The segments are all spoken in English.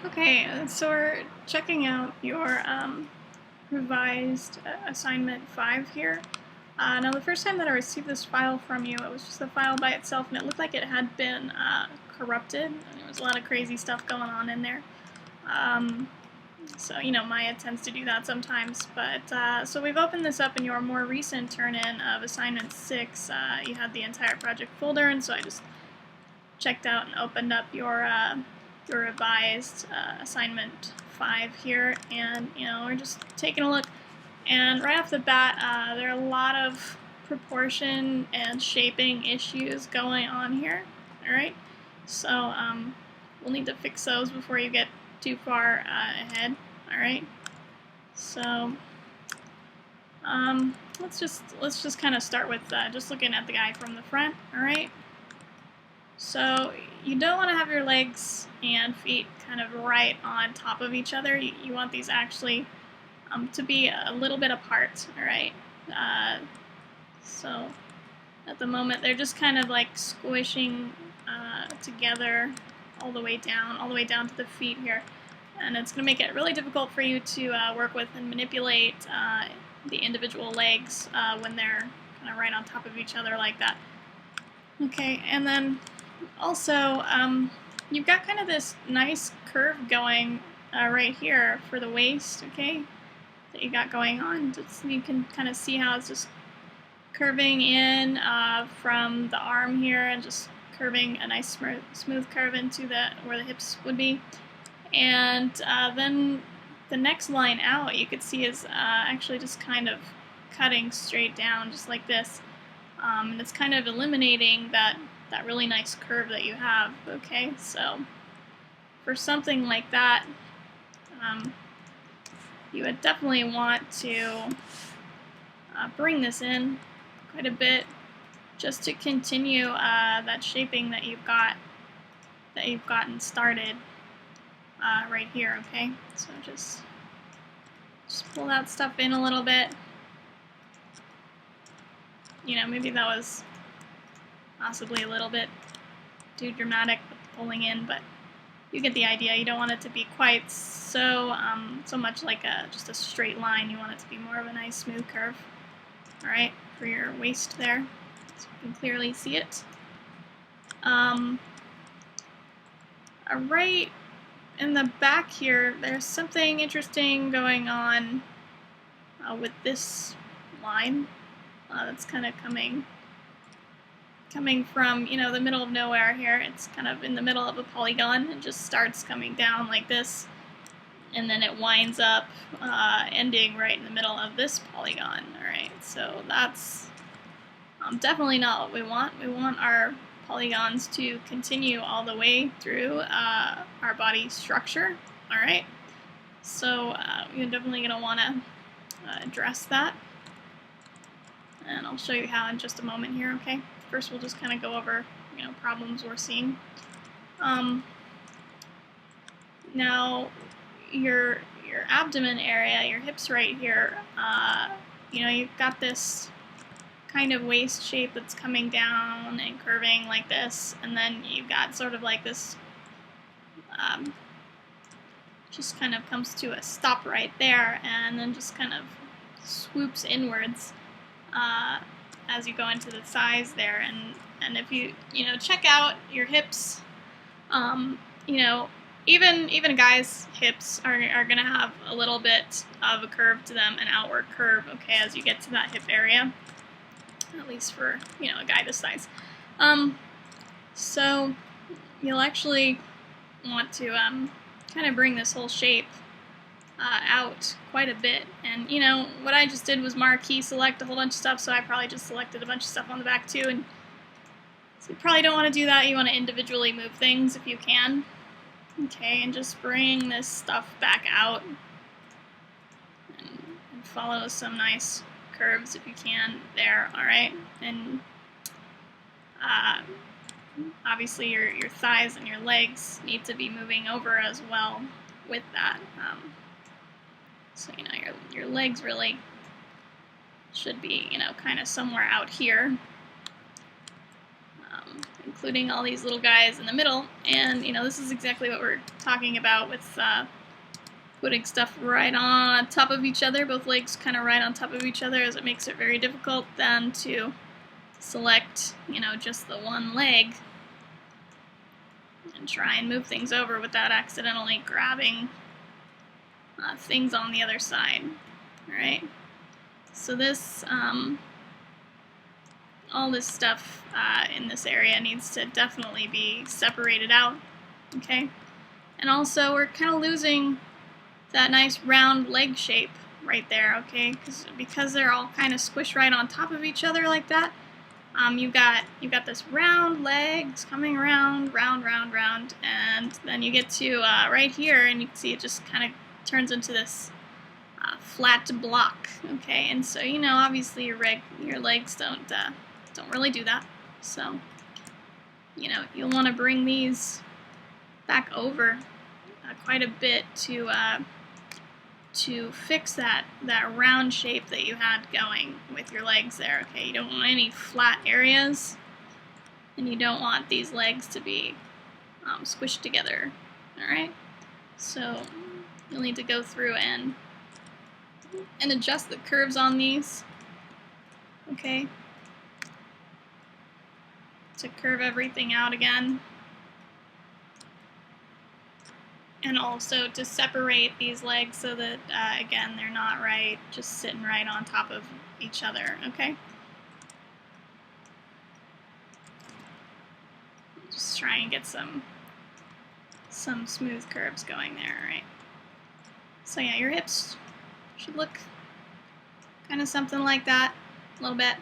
Okay, so we're checking out your revised assignment 5 here. Now the first time that I received this file from you, it was just a file by itself, and it looked like it had been corrupted, and there was a lot of crazy stuff going on in there. So, Maya tends to do that sometimes, but so we've opened this up in your more recent turn-in of assignment 6. You had the entire project folder, and so I just checked out and opened up your revised assignment 5 here, and we're just taking a look. And right off the bat, there are a lot of proportion and shaping issues going on here. All right, so we'll need to fix those before you get too far ahead. All right, so let's just kind of start with just looking at the guy from the front. All right. So you don't want to have your legs and feet kind of right on top of each other. You want these actually to be a little bit apart, all right? So at the moment they're just kind of like squishing together all the way down to the feet here. And it's going to make it really difficult for you to work with and manipulate the individual legs when they're kind of right on top of each other like that. Okay, and then also, you've got kind of this nice curve going right here for the waist, okay, that you got going on. Just, you can kind of see how it's just curving in from the arm here and just curving a nice smooth curve into where the hips would be. And then the next line out, you could see is actually just kind of cutting straight down, just like this. And it's kind of eliminating that really nice curve that you have, okay? So for something like that, you would definitely want to bring this in quite a bit just to continue that shaping that you've gotten started right here, okay? So just pull that stuff in a little bit. Maybe that was possibly a little bit too dramatic with the pulling in, but you get the idea. You don't want it to be quite so much like just a straight line. You want it to be more of a nice smooth curve. All right, for your waist there, so you can clearly see it. Right in the back here, there's something interesting going on with this line that's kind of coming from, the middle of nowhere here. It's kind of in the middle of a polygon and just starts coming down like this, and then it winds up ending right in the middle of this polygon. All right, so that's definitely not what we want. We want our polygons to continue all the way through our body structure. All right, so you're definitely going to want to address that, and I'll show you how in just a moment here, okay? First, we'll just kind of go over, problems we're seeing. Now, your abdomen area, your hips right here, you've got this kind of waist shape that's coming down and curving like this, and then you've got sort of like this, just kind of comes to a stop right there, and then just kind of swoops inwards as you go into the thighs there. And if you check out your hips, even a guy's hips are going to have a little bit of a curve to them, an outward curve, okay, as you get to that hip area, at least for a guy this size. So you'll actually want to kind of bring this whole shape out quite a bit. And what I just did was mark key select a whole bunch of stuff, so I probably just selected a bunch of stuff on the back too. And so you probably don't want to do that. You want to individually move things if you can. Okay, and just bring this stuff back out and follow some nice curves if you can there. All right, and obviously your thighs and your legs need to be moving over as well with that. So your legs really should be kind of somewhere out here. including all these little guys in the middle. And, you know, this is exactly what we're talking about with putting stuff right on top of each other, both legs kind of right on top of each other, as it makes it very difficult then to select, you know, just the one leg and try and move things over without accidentally grabbing things on the other side. Alright, so this, all this stuff in this area needs to definitely be separated out, okay? And also we're kind of losing that nice round leg shape right there, okay? Because they're all kind of squished right on top of each other like that. You've got this round legs coming around, round, and then you get to right here, and you can see it just kind of turns into this flat block, okay? And so, you know, obviously your legs don't really do that. So, you know, you'll want to bring these back over quite a bit to fix that round shape that you had going with your legs there, okay? You don't want any flat areas, and you don't want these legs to be squished together, alright? So you'll need to go through and adjust the curves on these, okay? To curve everything out again. And also to separate these legs so that, again, they're not just sitting right on top of each other, okay? Just try and get some smooth curves going there, right? So yeah, your hips should look kind of something like that, a little bit.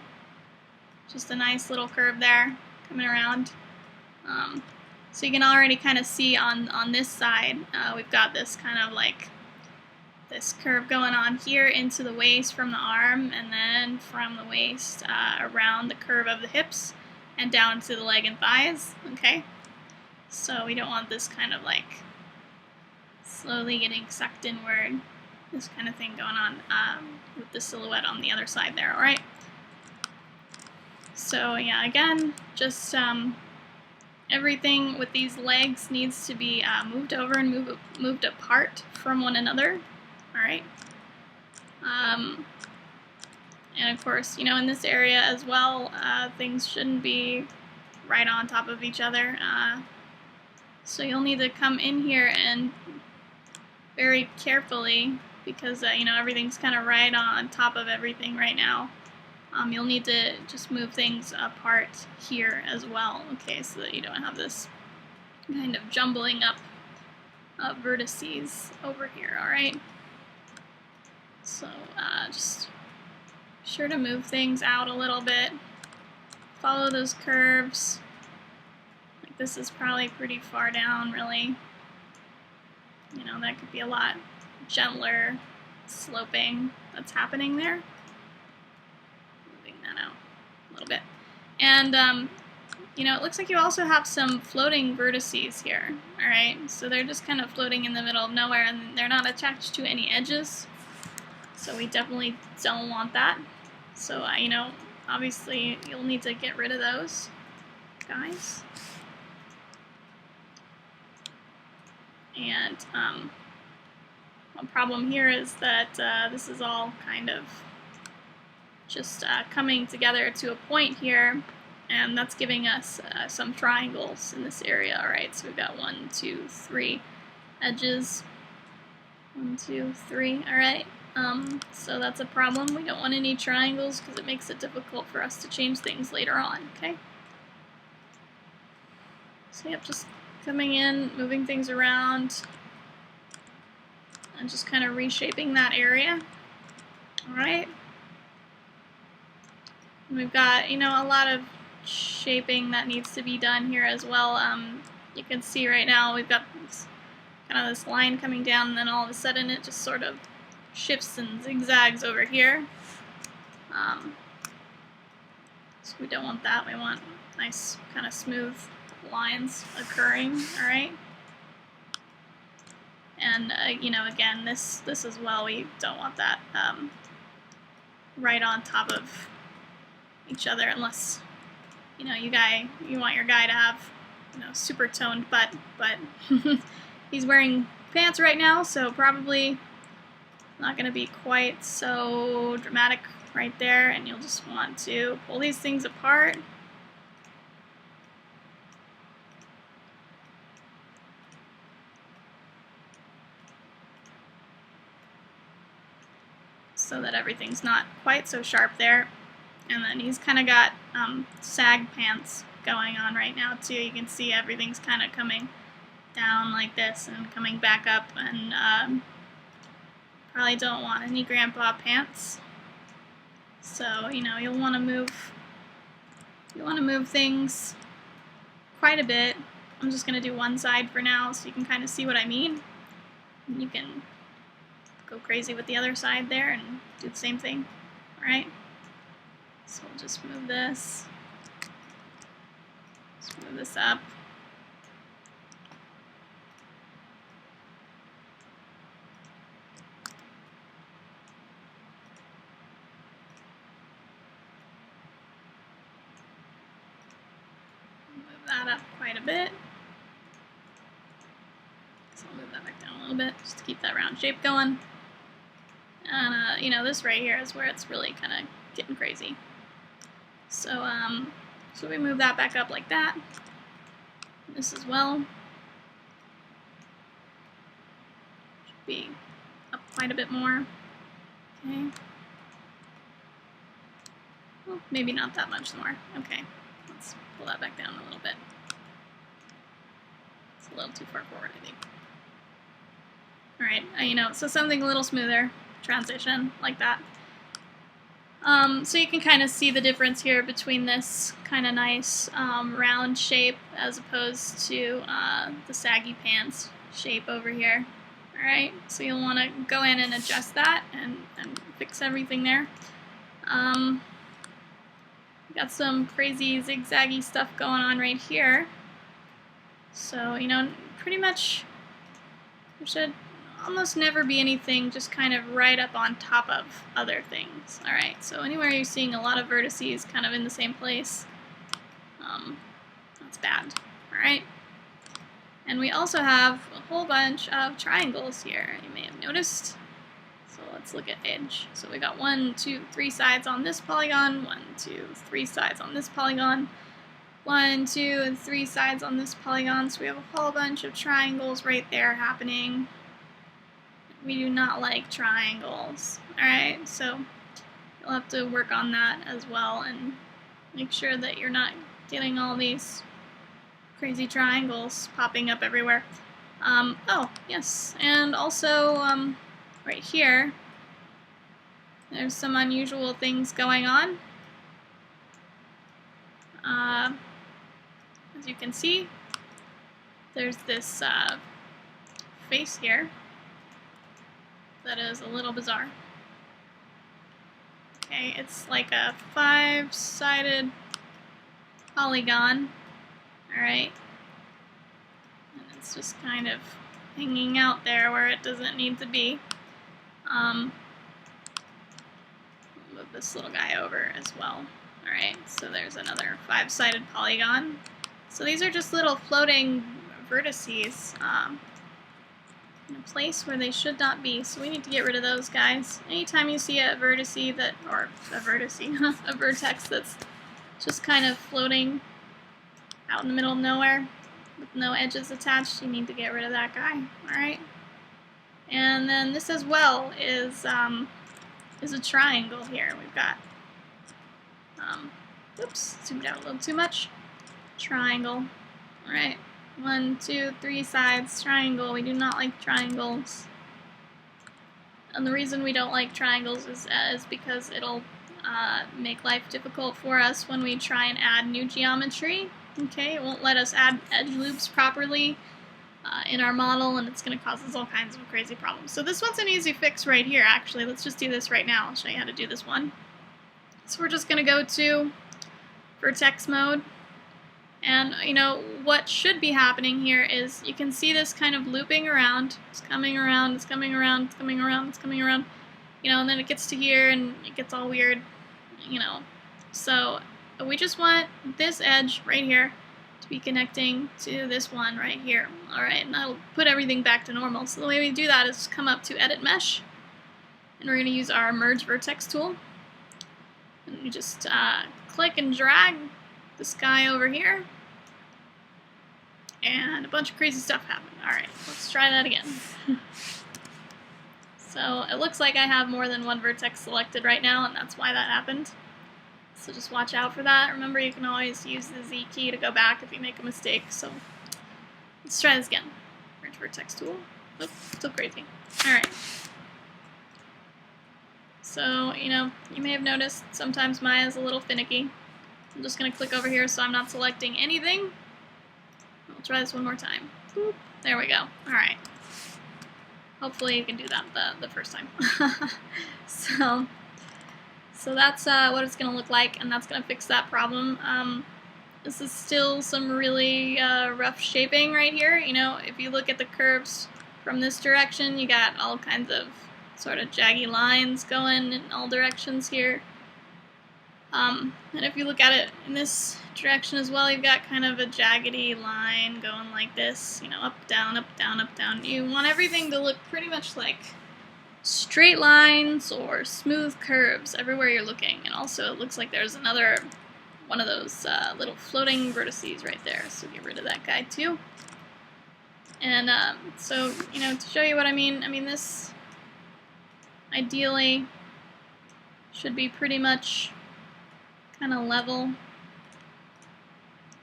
Just a nice little curve there coming around. So you can already kind of see on this side, we've got this kind of like this curve going on here into the waist from the arm, and then from the waist around the curve of the hips and down to the leg and thighs, okay? So we don't want this kind of like slowly getting sucked inward, this kind of thing going on with the silhouette on the other side there, alright? So yeah, again, just everything with these legs needs to be moved over and moved apart from one another, alright? And of course, you know, in this area as well, things shouldn't be right on top of each other. So you'll need to come in here and very carefully, because, you know, everything's kind of right on top of everything right now. You'll need to just move things apart here as well, okay, so that you don't have this kind of jumbling up of vertices over here, alright? So just be sure to move things out a little bit. Follow those curves. Like this is probably pretty far down, really. You know, that could be a lot gentler sloping that's happening there. That out a little bit. And, you know, it looks like you also have some floating vertices here, alright? So they're just kind of floating in the middle of nowhere, and they're not attached to any edges. So we definitely don't want that. So, you know, obviously you'll need to get rid of those guys. And, one problem here is that this is all kind of just coming together to a point here, and that's giving us some triangles in this area. Alright, so we've got 1, 2, 3 edges. 1, 2, 3, alright. So that's a problem. We don't want any triangles because it makes it difficult for us to change things later on, okay? So yep, just coming in, moving things around, and just kind of reshaping that area. Alright. We've got, you know, a lot of shaping that needs to be done here as well. You can see right now we've got this, kind of this line coming down, and then all of a sudden it just sort of shifts and zigzags over here. So we don't want that. We want nice kind of smooth lines occurring, alright? And, you know, again, this as well, we don't want that right on top of each other unless you know, you want your guy to have, you know, super toned butt, but he's wearing pants right now, so probably not going to be quite so dramatic right there, and you'll just want to pull these things apart. So that everything's not quite so sharp there. And then he's kind of got sag pants going on right now too. You can see everything's kind of coming down like this and coming back up, and probably don't want any grandpa pants. So, you know, you'll want to move things quite a bit. I'm just going to do one side for now so you can kind of see what I mean. And you can go crazy with the other side there and do the same thing. Alright? So we'll just move this. Just move this up. Move that up quite a bit. So I'll move that back down a little bit just to keep that round shape going. And, you know, this right here is where it's really kind of getting crazy. So, so we move that back up like that. This as well. Should be up quite a bit more. Okay. Well, maybe not that much more. Okay. Let's pull that back down a little bit. It's a little too far forward, I think. Alright, you know, so something a little smoother. Transition, like that. So you can kind of see the difference here between this kind of nice round shape as opposed to the saggy pants shape over here. Alright, so you'll want to go in and adjust that and fix everything there. Got some crazy zigzaggy stuff going on right here. So, you know, pretty much there should almost never be anything just kind of right up on top of other things. Alright, so anywhere you're seeing a lot of vertices kind of in the same place, that's bad. Alright, and we also have a whole bunch of triangles here, you may have noticed. So let's look at edge. So we got 1, 2, 3 sides on this polygon, 1, 2, 3 sides on this polygon, 1, 2, and 3 sides on this polygon. So we have a whole bunch of triangles right there happening. We do not like triangles. Alright, so you'll have to work on that as well and make sure that you're not getting all these crazy triangles popping up everywhere. Oh, yes, and also right here, there's some unusual things going on. As you can see, there's this face here that is a little bizarre. Okay, it's like a 5-sided polygon, alright, and it's just kind of hanging out there where it doesn't need to be. Move this little guy over as well. Alright, so there's another 5-sided polygon. So these are just little floating vertices in a place where they should not be, so we need to get rid of those guys. Anytime you see a vertex a vertex that's just kind of floating out in the middle of nowhere with no edges attached, you need to get rid of that guy. Alright? And then this as well is a triangle here. We've got oops, zoomed out a little too much. Triangle. Alright. 1, 2, 3 sides, triangle. We do not like triangles. And the reason we don't like triangles is because it'll make life difficult for us when we try and add new geometry. Okay, it won't let us add edge loops properly in our model, and it's going to cause us all kinds of crazy problems. So this one's an easy fix right here, actually. Let's just do this right now. I'll show you how to do this one. So we're just going to go to vertex mode. And, you know, what should be happening here is you can see this kind of looping around. It's coming around, it's coming around, it's coming around, it's coming around. You know, and then it gets to here and it gets all weird, you know. So But we just want this edge right here to be connecting to this one right here. Alright, and that'll put everything back to normal. So the way we do that is come up to Edit Mesh, and we're going to use our Merge Vertex tool. And you just click and drag the sky over here, and a bunch of crazy stuff happened. Alright, let's try that again. So it looks like I have more than one vertex selected right now, and that's why that happened. So just watch out for that. Remember, you can always use the Z key to go back if you make a mistake. So let's try this again. Merge Vertex tool. Oops, still crazy. Alright. So, you know, you may have noticed sometimes Maya's a little finicky. I'm just going to click over here so I'm not selecting anything. I'll try this one more time. Boop. There we go. Alright. Hopefully you can do that the first time. So that's what it's going to look like, and that's going to fix that problem. This is still some really rough shaping right here. You know, if you look at the curves from this direction, you got all kinds of sort of jaggy lines going in all directions here. And if you look at it in this direction as well, you've got kind of a jaggedy line going like this, you know, up, down, up, down, up, down. You want everything to look pretty much like straight lines or smooth curves everywhere you're looking. And also it looks like there's another one of those little floating vertices right there, so get rid of that guy too. And so, you know, to show you what I mean this ideally should be pretty much kind of level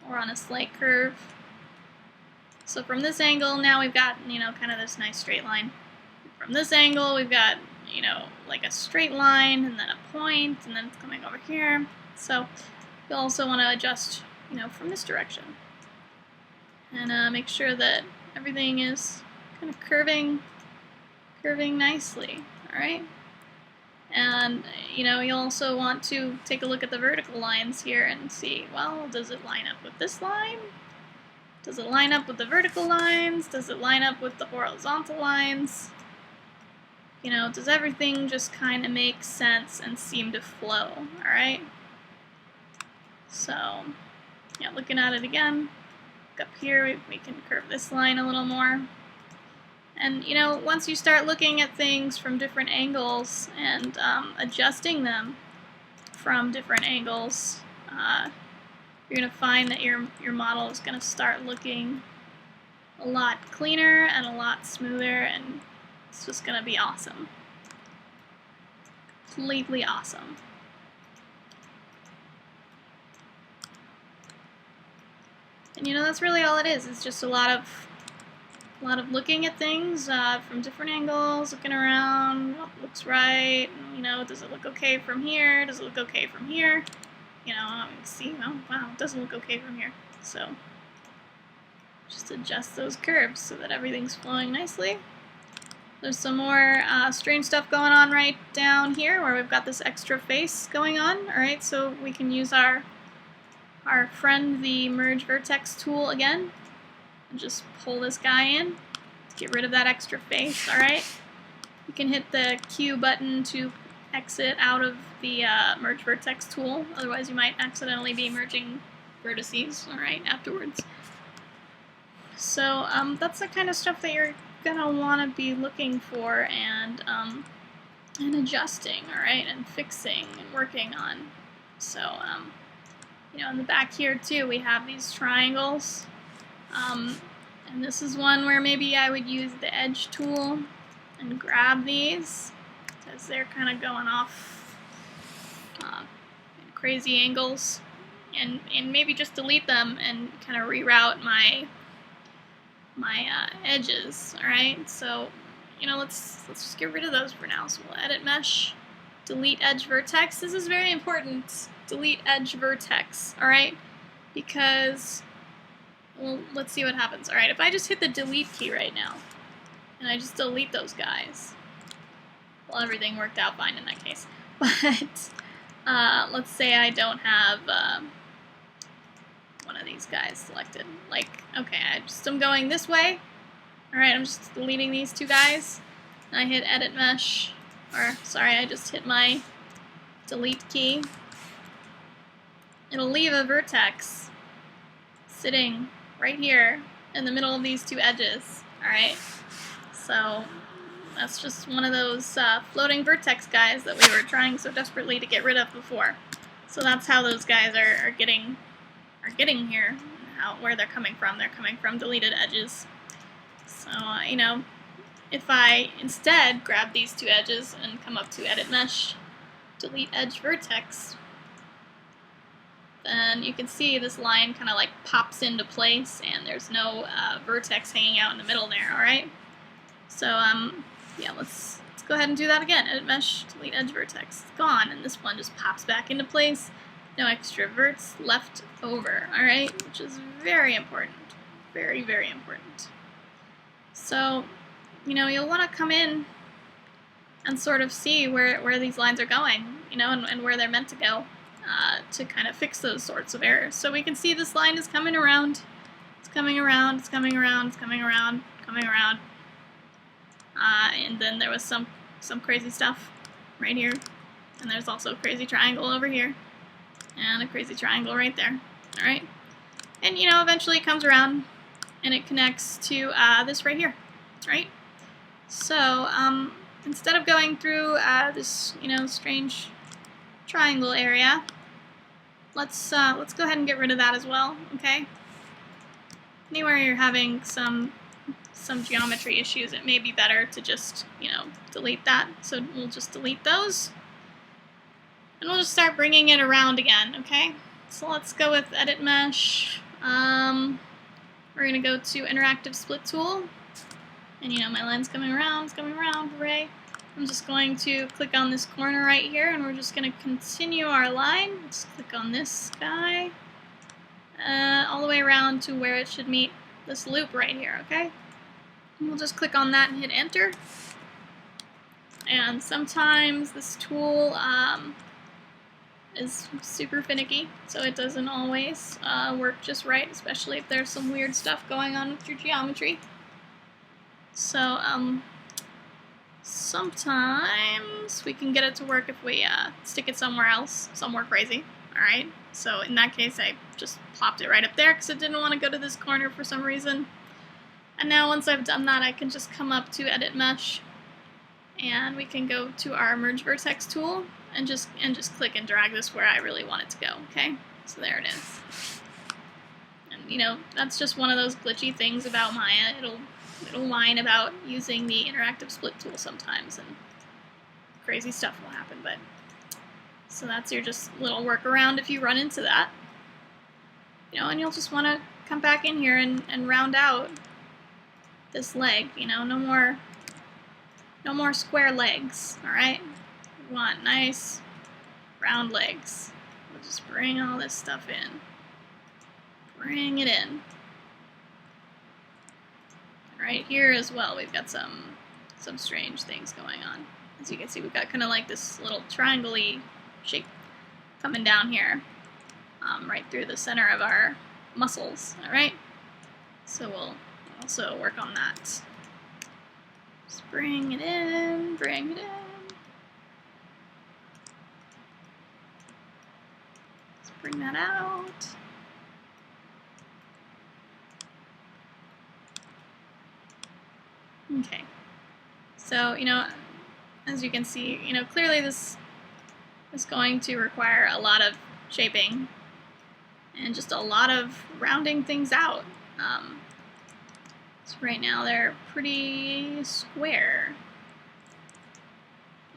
or on a slight curve. So from this angle, now we've got, you know, kind of this nice straight line. From this angle, we've got, you know, like a straight line and then a point, and then it's coming over here. So you'll also want to adjust, you know, from this direction. And make sure that everything is kind of curving nicely, alright? And, you know, you'll also want to take a look at the vertical lines here and see, well, does it line up with this line? Does it line up with the vertical lines? Does it line up with the horizontal lines? You know, does everything just kind of make sense and seem to flow, alright? So, yeah, looking at it again, up here we can curve this line a little more. And, you know, once you start looking at things from different angles and adjusting them from different angles, you're going to find that your model is going to start looking a lot cleaner and a lot smoother, and it's just going to be awesome. Completely awesome. And, you know, that's really all it is. It's just a lot of looking at things from different angles, looking around, what looks right, you know, does it look okay from here, does it look okay from here, you know, see, oh, wow, it doesn't look okay from here, so just adjust those curves so that everything's flowing nicely. There's some more strange stuff going on right down here where we've got this extra face going on, alright, so we can use our friend, the Merge Vertex tool again, and just pull this guy in to get rid of that extra face, alright? You can hit the Q button to exit out of the Merge Vertex tool, otherwise you might accidentally be merging vertices, alright, afterwards. So that's the kind of stuff that you're gonna want to be looking for and adjusting, alright, and fixing and working on. So, you know, in the back here too, we have these triangles. And this is one where maybe I would use the edge tool and grab these because they're kind of going off in crazy angles, and maybe just delete them and kind of reroute my edges. All right, so you know, let's just get rid of those for now. So we'll edit mesh, delete edge vertex. This is very important. Delete edge vertex. All right, because well, let's see what happens. Alright, if I just hit the delete key right now, and I just delete those guys, well, everything worked out fine in that case. But, let's say I don't have one of these guys selected. Like, okay, I'm going this way. Alright, I'm just deleting these two guys. And I hit edit mesh, or, sorry, I just hit my delete key. it'll leave a vertex sitting right here in the middle of these two edges, alright? So that's just one of those floating vertex guys that we were trying so desperately to get rid of before. So that's how those guys are getting here, where they're coming from. They're coming from deleted edges. So, you know, if I instead grab these two edges and come up to Edit Mesh, Delete Edge Vertex, then you can see this line kind of like pops into place and there's no vertex hanging out in the middle there, alright? So, yeah, let's go ahead and do that again. Edit Mesh, Delete Edge Vertex. It's gone, and this one just pops back into place. No extra verts left over, alright? Which is very important. Very, very important. So, you know, you'll want to come in and sort of see where these lines are going, you know, and where they're meant to go to kind of fix those sorts of errors. So we can see this line is coming around. It's coming around, it's coming around, it's coming around, coming around. And then there was some crazy stuff right here. And there's also a crazy triangle over here. And a crazy triangle right there. Alright? And, you know, eventually it comes around and it connects to this right here. Right? So, instead of going through this, you know, strange triangle area, let's go ahead and get rid of that as well, okay? Anywhere you're having some geometry issues, it may be better to just, you know, delete that. So we'll just delete those. And we'll just start bringing it around again, okay? So let's go with Edit Mesh. We're going to go to Interactive Split Tool. And you know, my line's coming around, it's coming around, hooray. I'm just going to click on this corner right here, and we're just going to continue our line. Let's click on this guy. All the way around to where it should meet this loop right here, okay? And we'll just click on that and hit enter. And sometimes this tool is super finicky, so it doesn't always work just right, especially if there's some weird stuff going on with your geometry. So, sometimes we can get it to work if we stick it somewhere else, somewhere crazy, alright? So in that case, I just plopped it right up there because it didn't want to go to this corner for some reason. And now once I've done that, I can just come up to Edit Mesh, and we can go to our Merge Vertex tool, and just click and drag this where I really want it to go, okay? So there it is. And you know, that's just one of those glitchy things about Maya. It'll whine about using the interactive split tool sometimes, and crazy stuff will happen, but so that's your just little workaround if you run into that. You know, and you'll just want to come back in here and round out this leg, you know, no more square legs, alright? We want nice round legs. We'll just bring all this stuff in. Bring it in. Right here as well, we've got some strange things going on. As you can see, we've got kind of like this little triangle-y shape coming down here, right through the center of our muscles, alright? So we'll also work on that. Just bring it in, bring it in. Let's bring that out. Okay, so, you know, as you can see, you know, clearly this is going to require a lot of shaping and just a lot of rounding things out. So right now they're pretty square.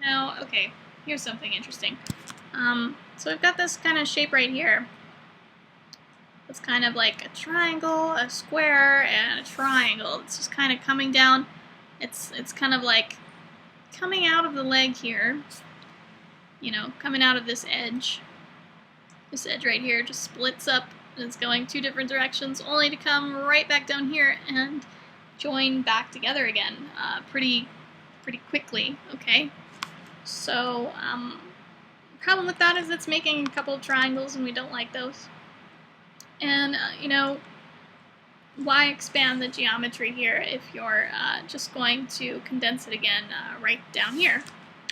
Now, okay, here's something interesting. So we've got this kind of shape right here. It's kind of like a triangle, a square, and a triangle. It's just kind of coming down. It's kind of like coming out of the leg here, you know, coming out of this edge. This edge right here just splits up, and it's going two different directions, only to come right back down here and join back together again pretty quickly, okay? So, the problem with that is it's making a couple of triangles, and we don't like those. And, you know, why expand the geometry here if you're just going to condense it again right down here,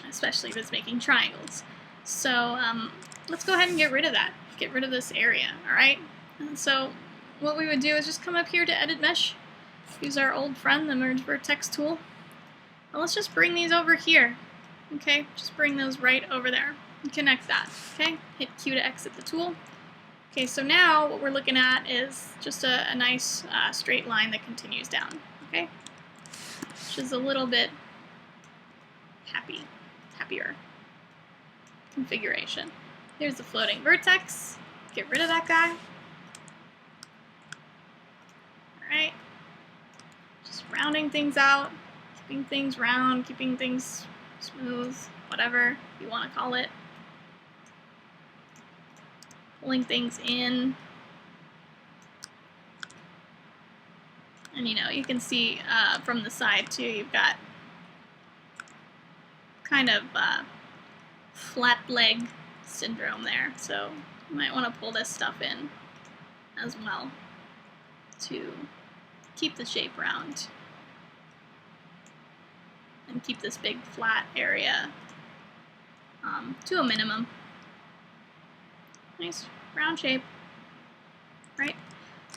especially if it's making triangles. So let's go ahead and get rid of that get rid of this area, alright? And so what we would do is just come up here to Edit Mesh, use our old friend, the Merge Vertex tool, and let's just bring these over here, okay? Just bring those right over there and connect that, okay? Hit Q to exit the tool. Okay, so now what we're looking at is just a nice straight line that continues down, okay? Which is a little bit happier configuration. Here's the floating vertex. Get rid of that guy. Alright. Just rounding things out, keeping things round, keeping things smooth, whatever you want to call it. Pulling things in. And you can see from the side too, you've got kind of flat leg syndrome there, so you might want to pull this stuff in as well to keep the shape round and keep this big flat area to a minimum. Nice round shape, right?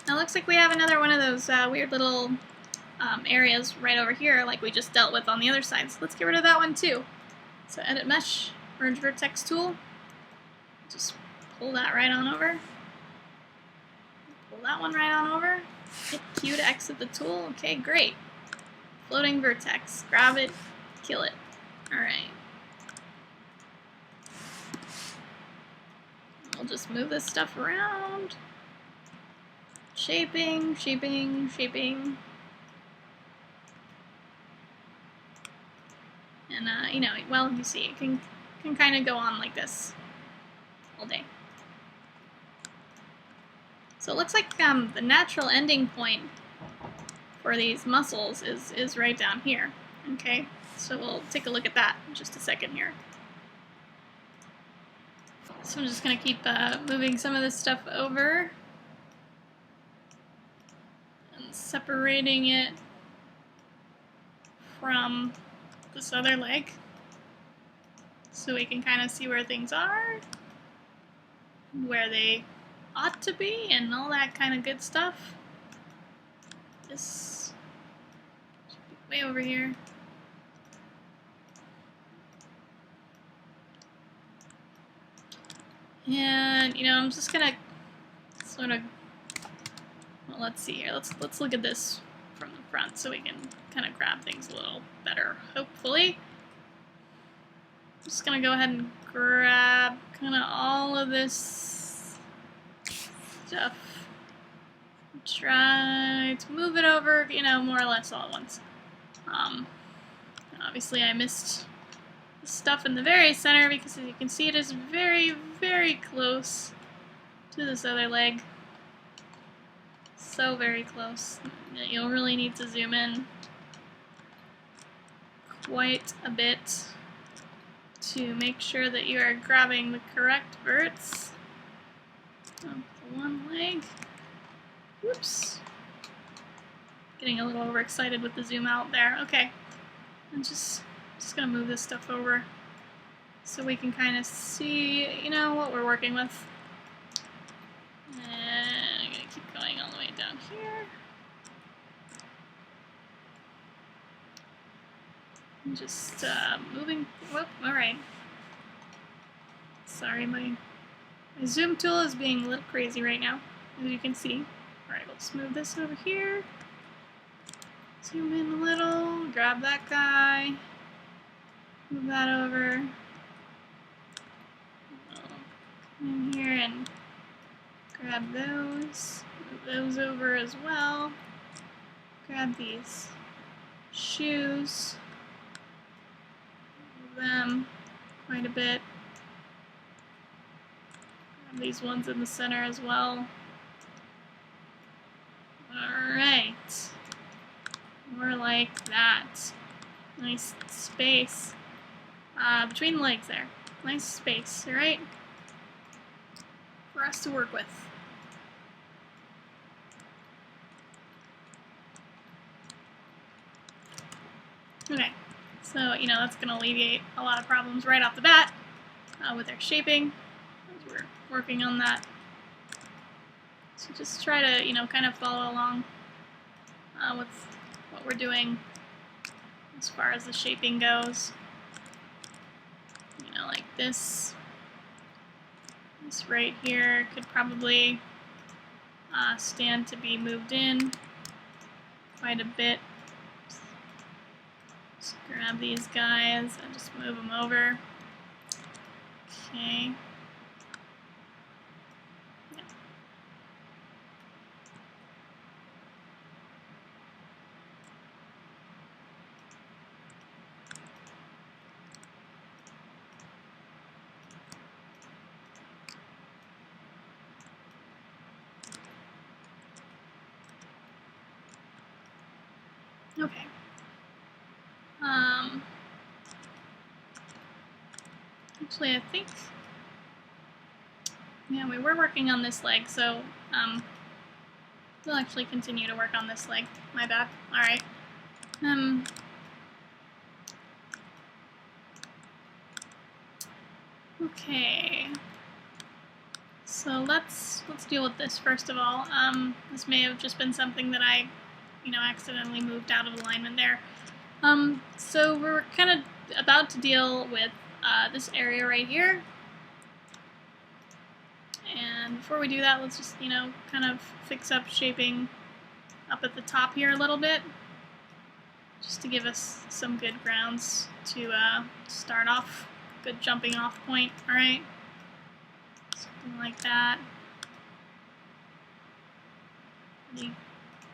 Now it looks like we have another one of those weird little areas right over here like we just dealt with on the other side, so let's get rid of that one too. So Edit Mesh, Merge Vertex tool, just pull that right on over, pull that one right on over, hit Q to exit the tool. Okay, great. Floating vertex, grab it, kill it. Alright. We'll just move this stuff around. Shaping, shaping, shaping. And, well, you see, it can kind of go on like this all day. So it looks like the natural ending point for these muscles is right down here. Okay, so we'll take a look at that in just a second here. So I'm just going to keep moving some of this stuff over and separating it from this other leg so we can kind of see where things are, where they ought to be, and all that kind of good stuff. This should be way over here. And I'm just gonna sort of, well, let's see here. Let's look at this from the front so we can kind of grab things a little better, hopefully. I'm just gonna go ahead and grab kind of all of this stuff. Try to move it over, more or less all at once. Obviously I missed the stuff in the very center because, as you can see, it is very, very close to this other leg. So very close. You'll really need to zoom in quite a bit to make sure that you are grabbing the correct verts of the one leg. Whoops. Getting a little overexcited with the zoom out there. Okay. I'm just gonna move this stuff over so we can kind of see, what we're working with. And I'm gonna keep going all the way down here. I'm just moving. Whoop, alright. Sorry, my zoom tool is being a little crazy right now, as you can see. Alright, let's move this over here. Zoom in a little, grab that guy, move that over. Come in here and grab those, move those over as well. Grab these shoes, move them quite a bit. Grab these ones in the center as well. Alright. More like that. Nice space between the legs there. Nice space, alright? For us to work with. Okay, so that's going to alleviate a lot of problems right off the bat with our shaping, as we're working on that So just try to, you know, kind of follow along with what we're doing as far as the shaping goes. You know, like this right here could probably stand to be moved in quite a bit. Just grab these guys and just move them over. Okay. Okay. Actually, I think, yeah, we were working on this leg, so we'll actually continue to work on this leg. My bad. All right. Okay. So let's deal with this first of all. This may have just been something that I, you know, accidentally moved out of alignment there. So we're kind of about to deal with this area right here. And before we do that, let's just, you know, kind of fix up shaping up at the top here a little bit, just to give us some good grounds to start off, good jumping off point, all right? Something like that.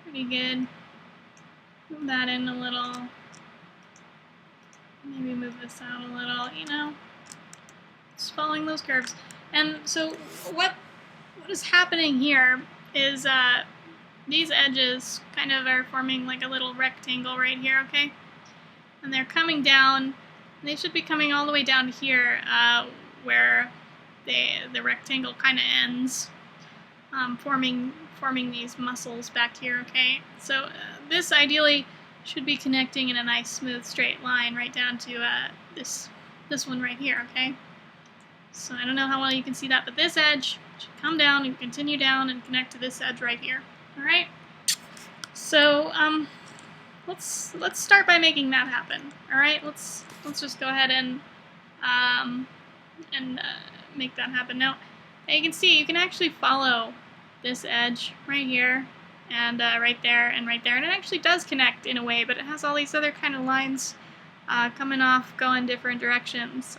Pretty good. Move that in a little. Maybe move this out a little, you know, just following those curves. And so what is happening here is these edges kind of are forming like a little rectangle right here, okay? And they're coming down, and they should be coming all the way down to here where the rectangle kind of ends, forming these muscles back here, okay? So this ideally should be connecting in a nice smooth straight line right down to this one right here, okay? So I don't know how well you can see that, but this edge should come down and continue down and connect to this edge right here. All right. So let's start by making that happen. All right. Let's just go ahead and make that happen. Now, you can see you can actually follow this edge right here and right there and right there, and it actually does connect in a way, but it has all these other kind of lines coming off, going different directions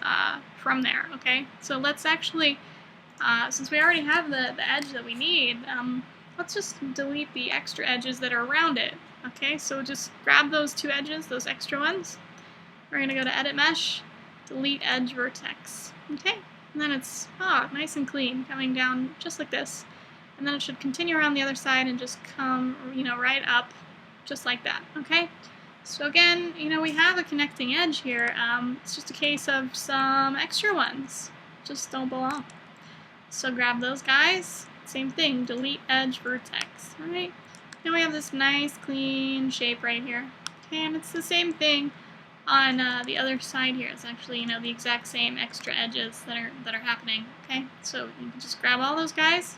from there, okay? So let's actually, since we already have the edge that we need, let's just delete the extra edges that are around it, okay? So just grab those two edges, those extra ones. We're going to go to Edit Mesh, Delete Edge Vertex, okay? And then it's nice and clean, coming down just like this. And then it should continue around the other side and just come, you know, right up, just like that, okay? So again, you know, we have a connecting edge here. It's just a case of some extra ones just don't belong. So grab those guys, same thing, delete edge vertex, all right? Now we have this nice clean shape right here, okay? And it's the same thing on the other side here. It's actually, you know, the exact same extra edges that are happening, okay? So you can just grab all those guys,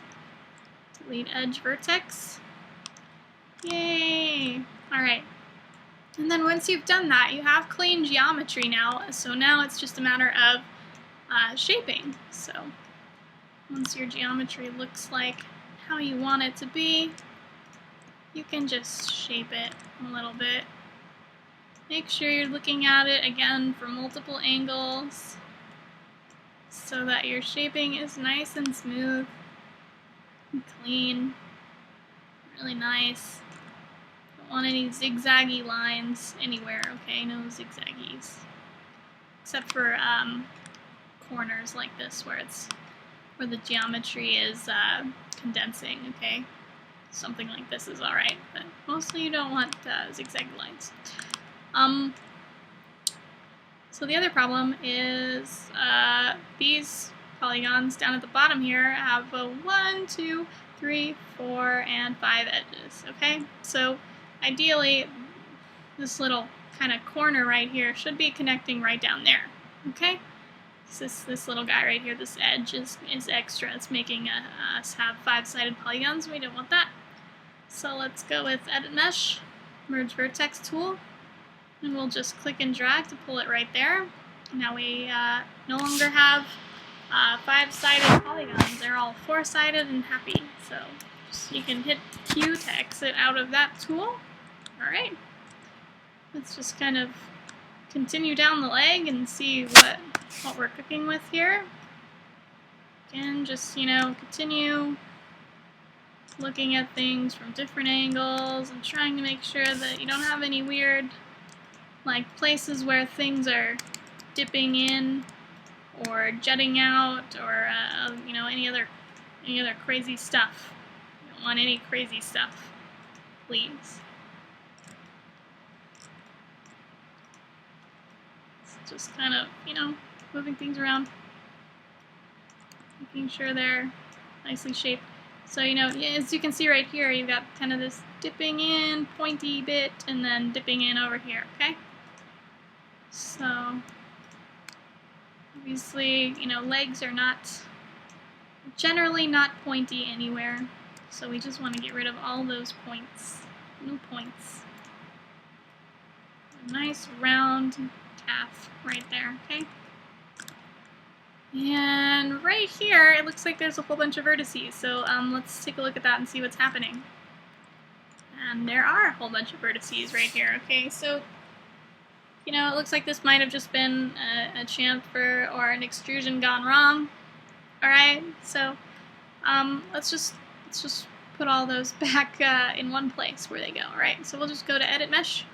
delete edge vertex, yay! All right. And then once you've done that, you have clean geometry now, so now it's just a matter of shaping. So once your geometry looks like how you want it to be, you can just shape it a little bit. Make sure you're looking at it again from multiple angles so that your shaping is nice and smooth and clean, really nice. Don't want any zigzaggy lines anywhere, okay? No zigzaggies. Except for corners like this where the geometry is condensing, okay? Something like this is alright, but mostly you don't want zigzag lines. So the other problem is these polygons down at the bottom here have 1, 2, 3, 4, and 5 edges, okay? So ideally, this little kind of corner right here should be connecting right down there, okay? This little guy right here, this edge is extra. It's making us have 5-sided polygons. We don't want that. So let's go with Edit Mesh, Merge Vertex tool, and we'll just click and drag to pull it right there. Now we no longer have 5-sided polygons. They're all 4-sided and happy. So you can hit Q to exit out of that tool. Alright. Let's just kind of continue down the leg and see what we're cooking with here. Again, just, continue looking at things from different angles and trying to make sure that you don't have any weird, like, places where things are dipping in or jutting out or, any other crazy stuff. You don't want any crazy stuff, please. Just kind of, moving things around, making sure they're nicely shaped. So, as you can see right here, you've got kind of this dipping in, pointy bit, and then dipping in over here, okay? So, obviously, legs are generally not pointy anywhere. So we just want to get rid of all those points. No points. A nice round calf right there, okay? And right here, it looks like there's a whole bunch of vertices, so let's take a look at that and see what's happening. And there are a whole bunch of vertices right here, okay? So, it looks like this might have just been a chamfer or an extrusion gone wrong. Alright, so let's just put all those back in one place where they go, alright? So we'll just go to Edit Mesh,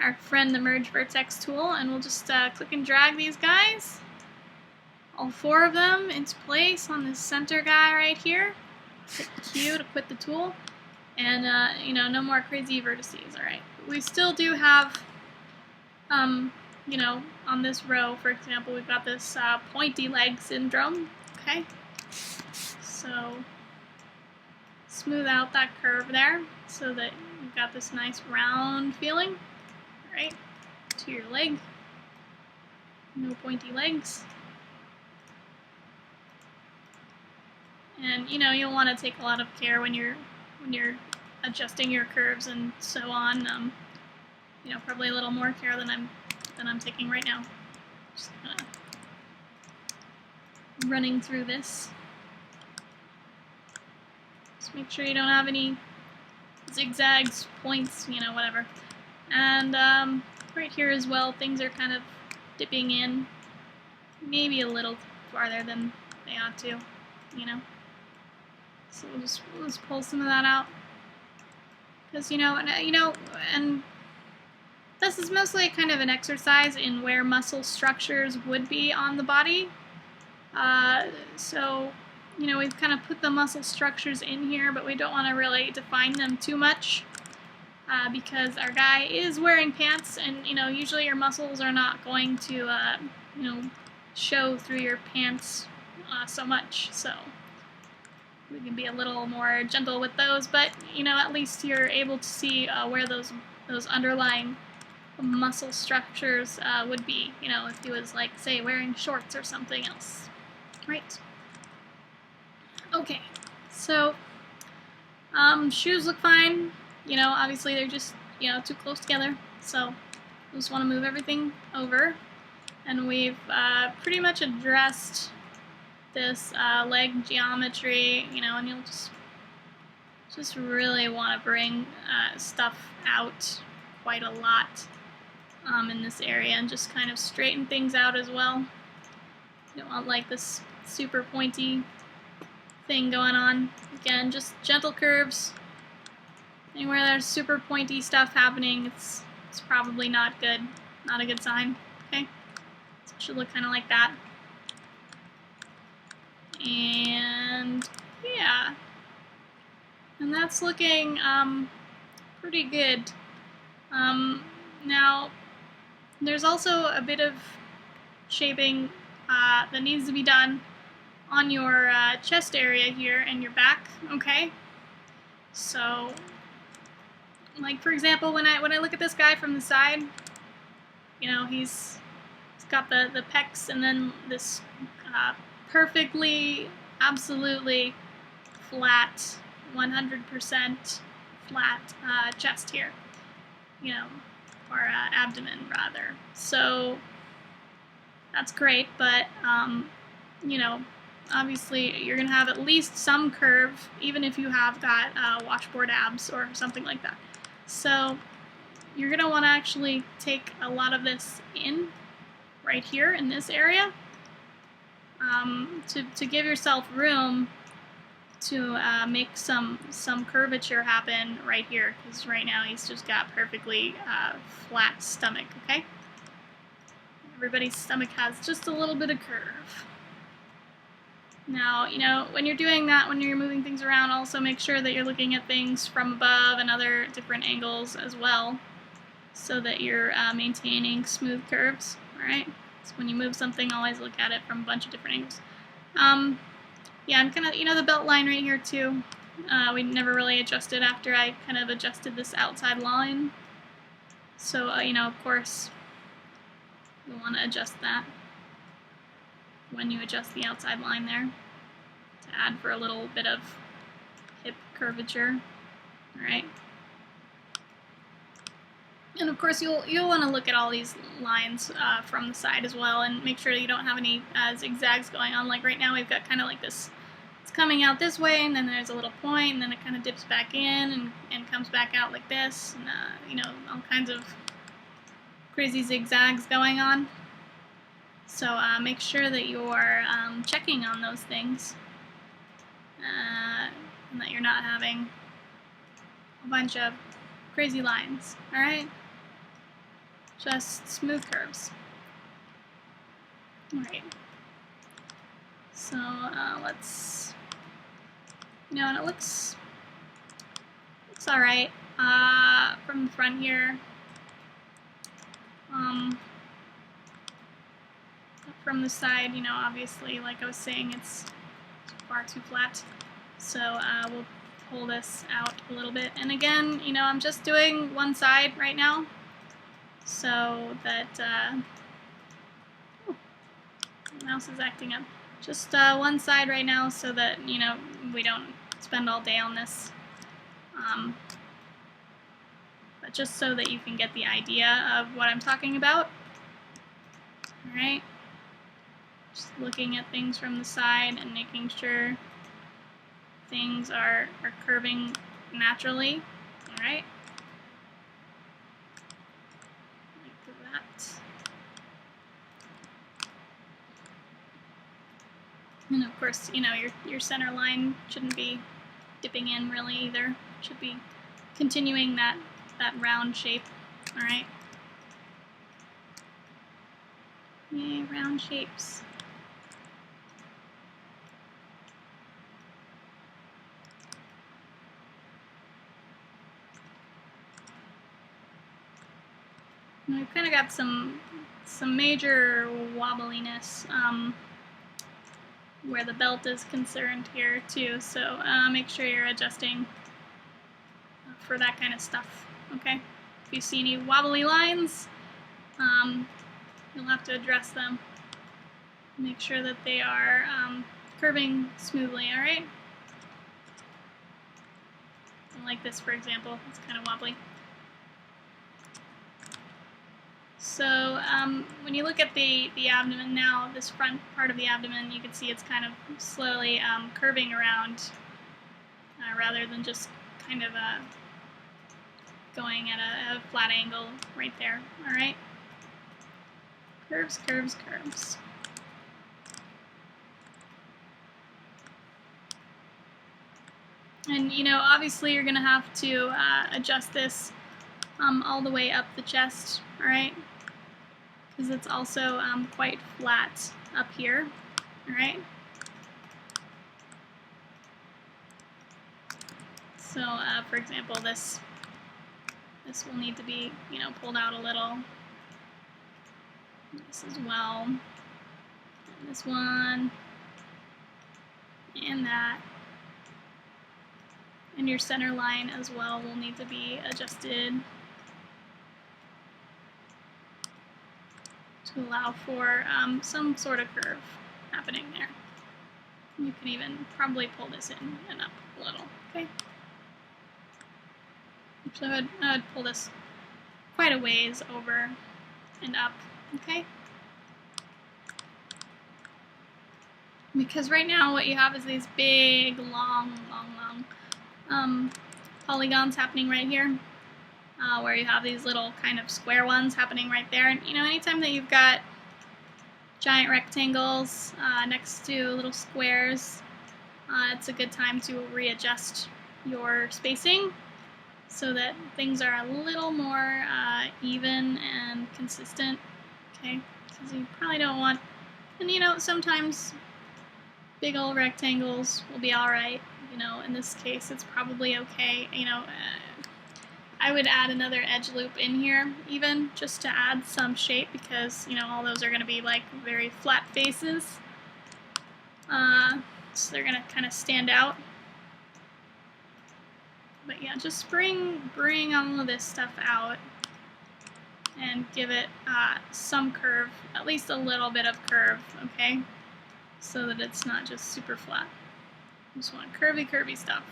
our friend the Merge Vertex tool, and we'll just click and drag these guys, all 4 of them, into place on this center guy right here. Hit Q to quit the tool, and no more crazy vertices. All right, we still do have, on this row, for example, we've got this pointy leg syndrome. Okay, so smooth out that curve there so that you've got this nice round feeling. All right, to your leg. No pointy legs. And you'll want to take a lot of care when you're adjusting your curves and so on. Probably a little more care than I'm taking right now. Just kind of running through this. Just make sure you don't have any zigzags, points, whatever. And right here as well, things are kind of dipping in, maybe a little farther than they ought to, So we'll just pull some of that out, because and this is mostly kind of an exercise in where muscle structures would be on the body. So we've kind of put the muscle structures in here, but we don't want to really define them too much, because our guy is wearing pants, and usually your muscles are not going to show through your pants so much. So we can be a little more gentle with those, but at least you're able to see where those underlying muscle structures would be, if he was, like, say, wearing shorts or something else. Right? Okay, so shoes look fine. Obviously they're just too close together, so we just want to move everything over, and we've pretty much addressed this leg geometry, and you'll just really want to bring stuff out quite a lot in this area, and just kind of straighten things out as well. You don't want like this super pointy thing going on. Again, just gentle curves. Anywhere there's super pointy stuff happening, it's probably not good, not a good sign. Okay, so it should look kind of like that. And yeah, and that's looking pretty good. Now there's also a bit of shaping that needs to be done on your chest area here and your back. Okay, so like for example, when I look at this guy from the side, he's got the pecs and then this perfectly, absolutely flat, 100% flat chest here, or abdomen rather. So that's great, but obviously you're gonna have at least some curve, even if you have got washboard abs or something like that. So you're gonna want to actually take a lot of this in right here in this area to give yourself room to make some curvature happen right here, because right now he's just got perfectly flat stomach, okay? Everybody's stomach has just a little bit of curve. Now, when you're doing that, when you're moving things around, also make sure that you're looking at things from above and other different angles as well, so that you're maintaining smooth curves, all right? So when you move something, always look at it from a bunch of different angles. Yeah, I'm kind of, the belt line right here too. We never really adjusted after I kind of adjusted this outside line. So, of course, you'll want to adjust that when you adjust the outside line there to add for a little bit of hip curvature, all right? And of course, you'll want to look at all these lines from the side as well, and make sure that you don't have any zigzags going on. Like right now, we've got kind of like this. It's coming out this way, and then there's a little point, and then it kind of dips back in and comes back out like this, and all kinds of crazy zigzags going on. So make sure that you're checking on those things, and that you're not having a bunch of crazy lines. All right. Just smooth curves. All right. So let's, and it looks all right from the front here. From the side, obviously, like I was saying, it's far too flat. So we'll pull this out a little bit. And again, I'm just doing one side right now, so that oh, the mouse is acting up. Just one side right now, so that we don't spend all day on this. But just so that you can get the idea of what I'm talking about. All right. Just looking at things from the side and making sure things are curving naturally. All right. Like that. And of course, your center line shouldn't be dipping in really either. It should be continuing that round shape. All right. Yay, round shapes. And we've kind of got some major wobbliness where the belt is concerned here too, so make sure you're adjusting for that kind of stuff, okay? If you see any wobbly lines, you'll have to address them. Make sure that they are curving smoothly, all right? Like this, for example, it's kind of wobbly. So when you look at the abdomen now, this front part of the abdomen, you can see it's kind of slowly curving around rather than just kind of going at a flat angle right there, all right? Curves, curves, curves. And, obviously you're going to have to adjust this all the way up the chest, all right? Because it's also quite flat up here, all right? So, for example, this will need to be, pulled out a little. This as well. And this one. And that. And your center line as well will need to be adjusted. to allow for some sort of curve happening there. You can even probably pull this in and up a little, okay? So I would pull this quite a ways over and up, okay? Because right now what you have is these big, long polygons happening right here, where you have these little kind of square ones happening right there. And you know, anytime that you've got giant rectangles next to little squares, it's a good time to readjust your spacing so that things are a little more even and consistent, okay? Because you probably don't want, and you know, sometimes big old rectangles will be alright, you know, in this case it's probably okay, you know. I would add another edge loop in here even, just to add some shape, because, you know, all those are going to be like very flat faces, so they're going to kind of stand out. But yeah, just bring all of this stuff out and give it some curve, at least a little bit of curve, okay? So that it's not just super flat. You just want curvy stuff.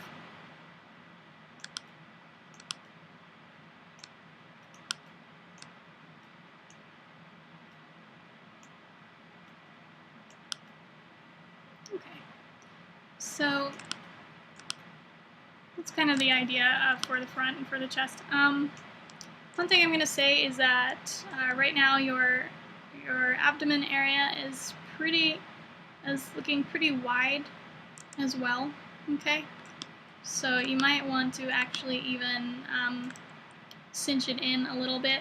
Okay, so that's kind of the idea for the front and for the chest. One thing I'm going to say is that right now your abdomen area is looking pretty wide as well, okay? So you might want to actually even cinch it in a little bit,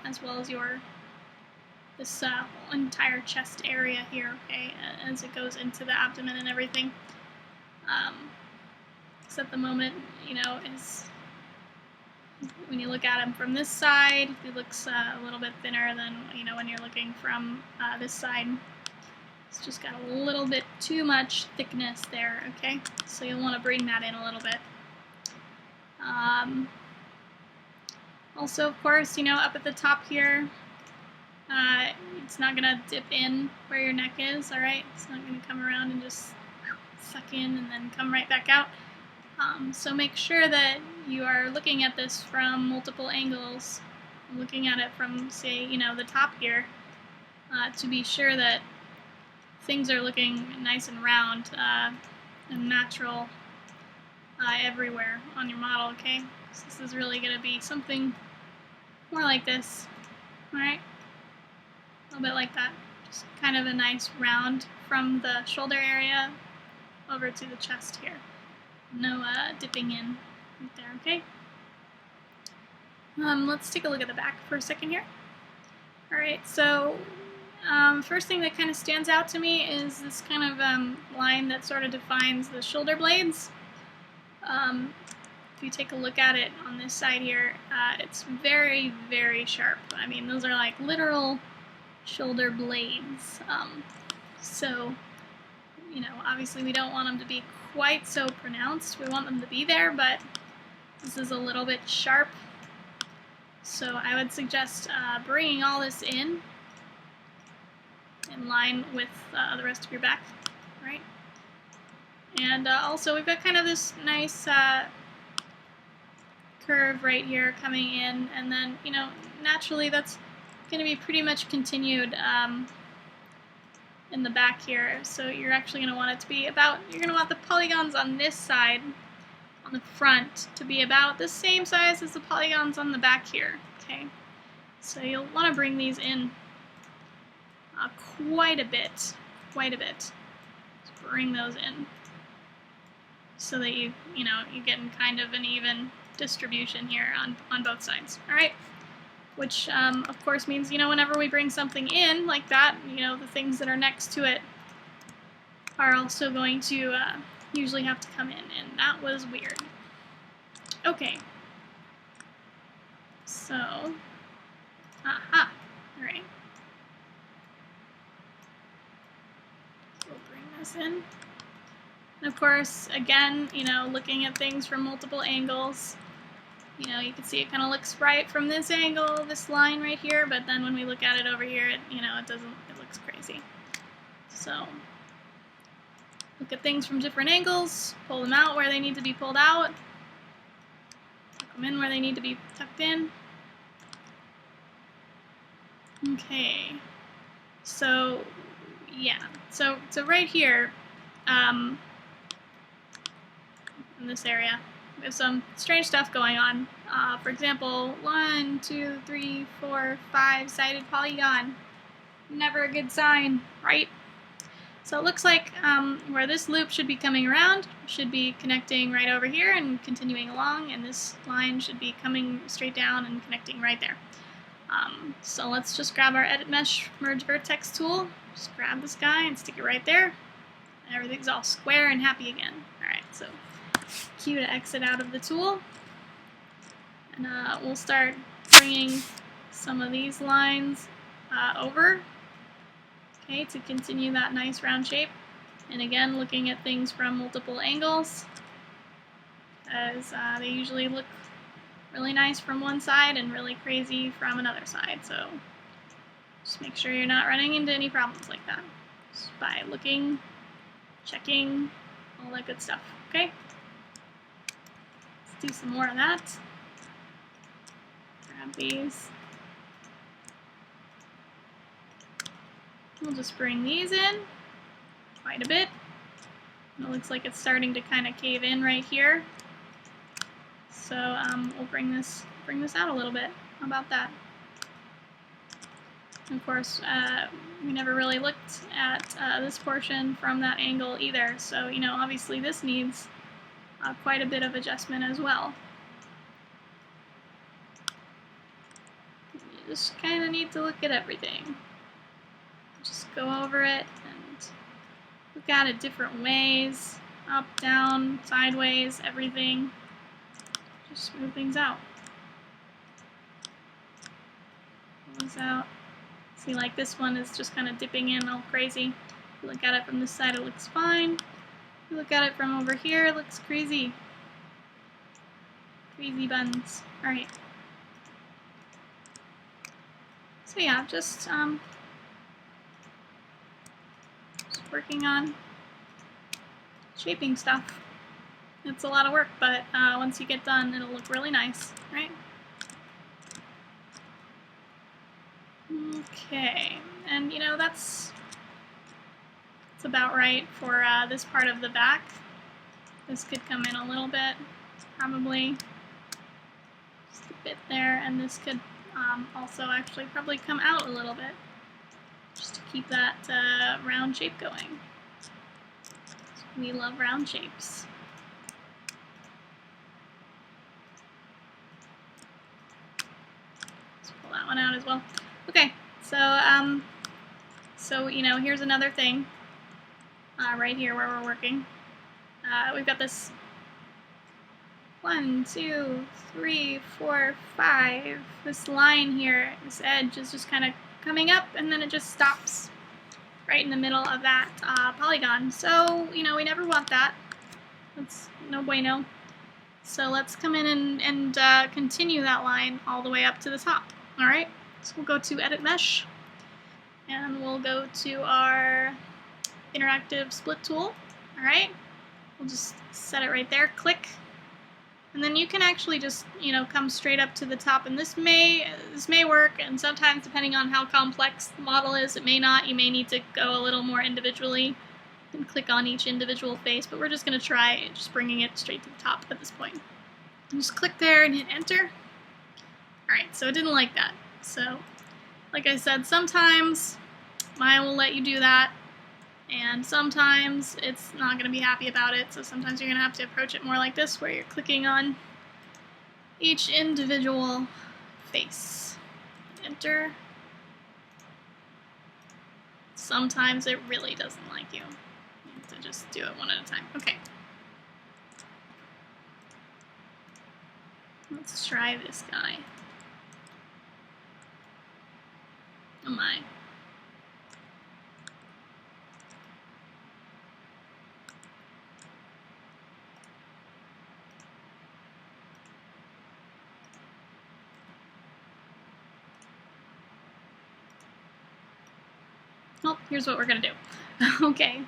as well as this entire chest area here, okay, as it goes into the abdomen and everything. Because at the moment, you know, when you look at him from this side, he looks a little bit thinner than, you know, when you're looking from this side. It's just got a little bit too much thickness there, okay? So you'll want to bring that in a little bit. Also, of course, you know, up at the top here, it's not going to dip in where your neck is, alright? It's not going to come around and just suck in and then come right back out. So make sure that you are looking at this from multiple angles, looking at it from, say, you know, the top here, to be sure that things are looking nice and round and natural everywhere on your model, okay? So this is really going to be something more like this, alright? A little bit like that. Just kind of a nice round from the shoulder area over to the chest here. No dipping in right there, okay? Let's take a look at the back for a second here. Alright, so first thing that kind of stands out to me is this kind of line that sort of defines the shoulder blades. If you take a look at it on this side here, it's very, very sharp. I mean, those are like literal shoulder blades. So, you know, obviously we don't want them to be quite so pronounced. We want them to be there, but this is a little bit sharp. So I would suggest bringing all this in line with the rest of your back, right? And also we've got kind of this nice curve right here coming in, and then, you know, naturally that's going to be pretty much continued in the back here. So you're actually going to want it to be about, you're going to want the polygons on this side, on the front, to be about the same size as the polygons on the back here, okay? So you'll want to bring these in quite a bit. Just bring those in so that you know, you're getting kind of an even distribution here on both sides, all right? Which, of course, means, you know, whenever we bring something in like that, you know, the things that are next to it are also going to usually have to come in, and that was weird. Okay. So, aha, all right. We'll bring this in. And of course, again, you know, looking at things from multiple angles, you know, you can see it kind of looks right from this angle, this line right here, but then when we look at it over here, it, you know, it looks crazy. So look at things from different angles, pull them out where they need to be pulled out, tuck them in where they need to be tucked in. Okay, so yeah, so right here, in this area, we have some strange stuff going on. For example, 1, 2, 3, 4, 5-sided polygon. Never a good sign, right? So it looks like where this loop should be coming around should be connecting right over here and continuing along, and this line should be coming straight down and connecting right there. So let's just grab our Edit Mesh Merge Vertex tool, just grab this guy and stick it right there, and everything's all square and happy again. Alright, so Q to exit out of the tool, and we'll start bringing some of these lines over, okay, to continue that nice round shape. And again, looking at things from multiple angles, as they usually look really nice from one side and really crazy from another side. So just make sure you're not running into any problems like that, just by looking, checking, all that good stuff, okay? Let's do some more of that. Grab these. We'll just bring these in quite a bit. It looks like it's starting to kind of cave in right here. So we'll bring this out a little bit. How about that? Of course, we never really looked at this portion from that angle either. So, you know, obviously this needs quite a bit of adjustment as well. You just kind of need to look at everything. Just go over it and look at it different ways, up, down, sideways, everything. Just smooth things out. Pull this out. See, like this one is just kind of dipping in all crazy. If you look at it from this side, it looks fine. If you look at it from over here, it looks crazy. Crazy buns. Alright. So yeah, just working on shaping stuff. It's a lot of work, but once you get done, it'll look really nice, right? Okay, and you know, that's about right for this part of the back. This could come in a little bit, probably just a bit there, and this could also actually probably come out a little bit, just to keep that round shape going. We love round shapes. Let's pull that one out as well. Okay, so you know, here's another thing right here where we're working. We've got this 1, 2, 3, 4, 5. This line here, this edge is just kind of coming up, and then it just stops right in the middle of that polygon. So, you know, we never want that. That's no bueno. So let's come in and continue that line all the way up to the top. All right, so we'll go to Edit Mesh, and we'll go to our Interactive Split tool. All right, we'll just set it right there, click, and then you can actually just, you know, come straight up to the top, and this may work, and sometimes depending on how complex the model is, it may not. You may need to go a little more individually and click on each individual face, but we're just going to try just bringing it straight to the top at this point. And just click there and hit enter. Alright, so it didn't like that. So, like I said, sometimes Maya will let you do that, and sometimes it's not going to be happy about it, so sometimes you're going to have to approach it more like this, where you're clicking on each individual face. Enter. Sometimes it really doesn't like you. You have to just do it one at a time. Okay. Let's try this guy. Oh my. Well, here's what we're gonna do. Okay,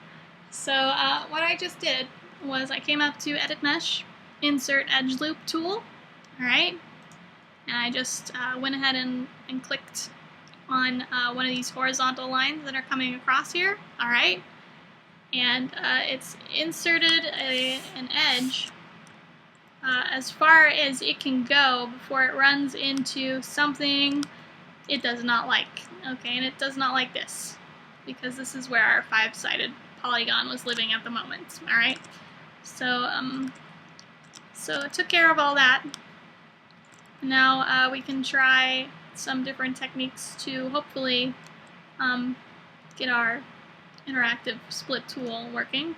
so what I just did was I came up to Edit Mesh, Insert Edge Loop tool, alright, and I just went ahead and clicked on one of these horizontal lines that are coming across here, alright, and it's inserted an edge as far as it can go before it runs into something it does not like. Okay, and it does not like this, because this is where our 5-sided polygon was living at the moment. Alright, so so it took care of all that. Now we can try some different techniques to hopefully get our interactive split tool working.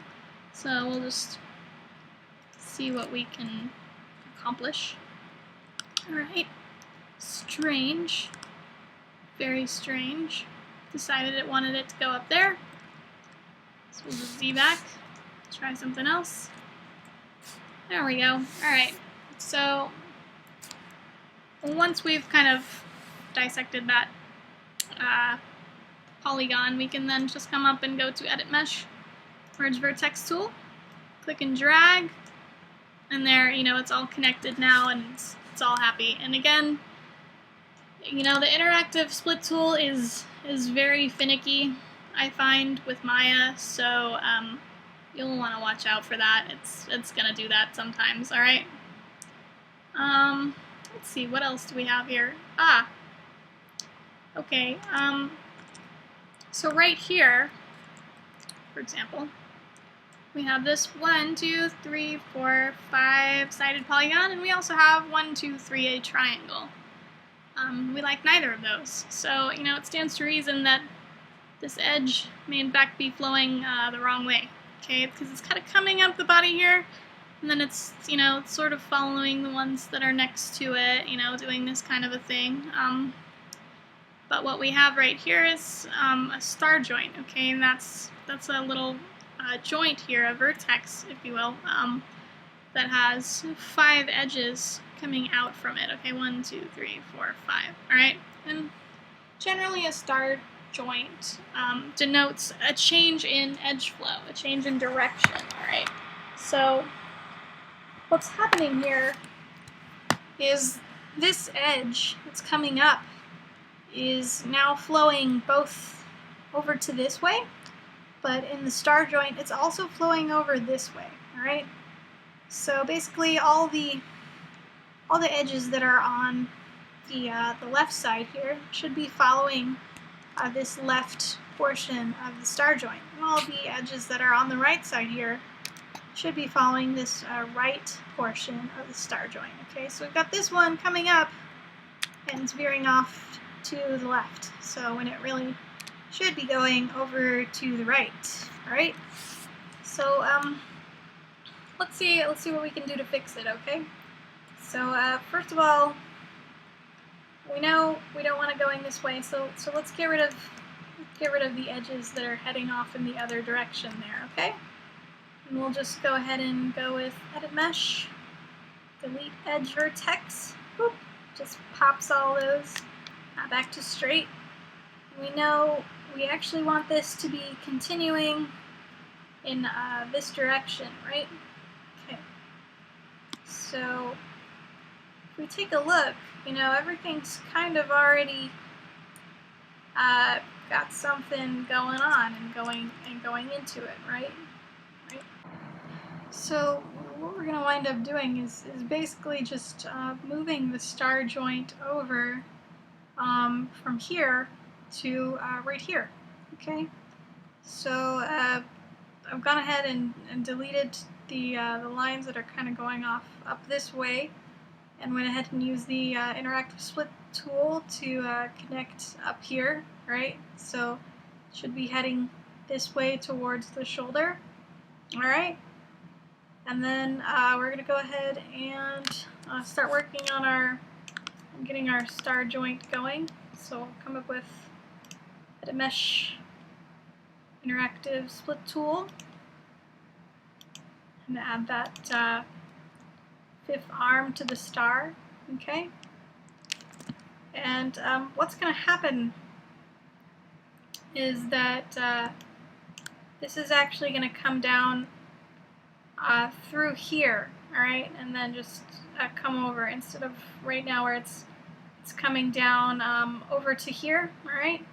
So we'll just see what we can accomplish. Alright, strange, very strange. Decided it wanted it to go up there. So we'll just Z back, try something else. There we go. Alright, so once we've kind of dissected that polygon, we can then just come up and go to Edit Mesh, Merge Vertex tool, click and drag, and there, you know, it's all connected now and it's all happy. And again, you know, the interactive split tool is very finicky, I find, with Maya, so you'll want to watch out for that. It's gonna do that sometimes. All right. Let's see, what else do we have here? Okay. So right here, for example, we have this 1, 2, 3, 4, 5-sided polygon, and we also have 1, 2, 3, a triangle. We like neither of those, so you know it stands to reason that this edge may in fact be flowing the wrong way. Okay, because it's kind of coming up the body here, and then it's, you know, it's sort of following the ones that are next to it, you know, doing this kind of a thing. But what we have right here is a star joint, okay, and that's a little joint here, a vertex, if you will, that has 5 edges coming out from it. Okay, 1, 2, 3, 4, 5. All right, and generally a star joint denotes a change in edge flow, a change in direction. All right, so what's happening here is this edge that's coming up is now flowing both over to this way, but in the star joint it's also flowing over this way. All right, so basically all the edges that are on the left side here should be following this left portion of the star joint, and all the edges that are on the right side here should be following this right portion of the star joint. Okay, so we've got this one coming up and it's veering off to the left, so when it really should be going over to the right. All right, so let's see what we can do to fix it. Okay, so first of all, we know we don't want it going this way, so let's get rid of the edges that are heading off in the other direction there. Okay, and we'll just go ahead and go with Edit Mesh, delete Edge Vertex. Whoop, just pops all those back to straight. We know we actually want this to be continuing in this direction, right? Okay. So if we take a look, you know, everything's kind of already got something going on and going into it, right? Right. So what we're going to wind up doing is basically just moving the star joint over from here to right here. Okay. So I've gone ahead and deleted the lines that are kind of going off up this way, and went ahead and used the interactive split tool to connect up here, right? So it should be heading this way towards the shoulder. All right, and then we're gonna go ahead and start working on getting our star joint going. So we'll come up with Edit Mesh, interactive split tool, and add that 5th arm to the star. Okay, and what's going to happen is that this is actually going to come down through here, all right, and then just come over instead of right now where it's coming down over to here, all right.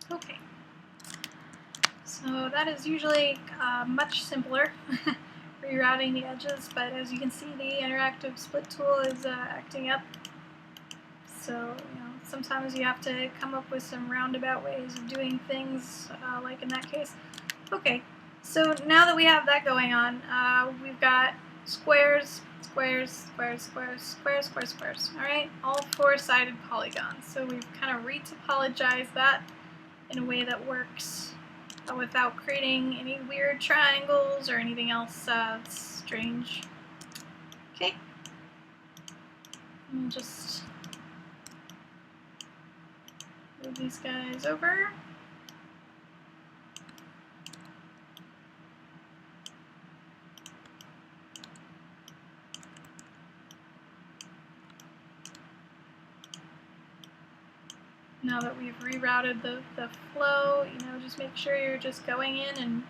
Okay, so that is usually much simpler rerouting the edges, but as you can see, the interactive split tool is acting up. So, sometimes you have to come up with some roundabout ways of doing things, like in that case. Okay, so now that we have that going on, we've got squares, squares, squares, squares, squares, squares, squares, alright? All four-sided polygons. So we've kind of retopologized that in a way that works without creating any weird triangles or anything else strange. Okay, and just move these guys over. Now that we've rerouted the flow, just make sure you're just going in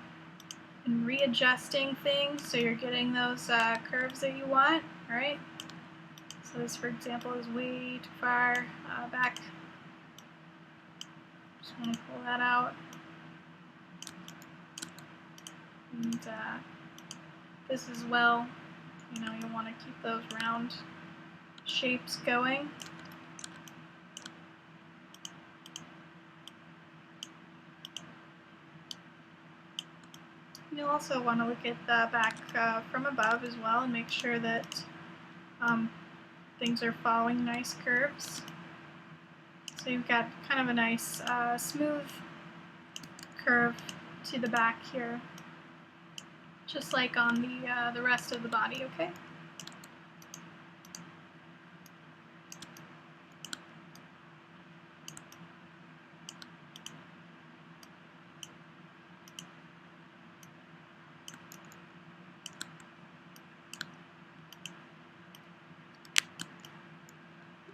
and readjusting things so you're getting those curves that you want, alright? So this, for example, is way too far back. Just want to pull that out. And this as well, you'll want to keep those round shapes going. You'll also want to look at the back from above as well and make sure that things are following nice curves. So you've got kind of a nice smooth curve to the back here, just like on the rest of the body, okay?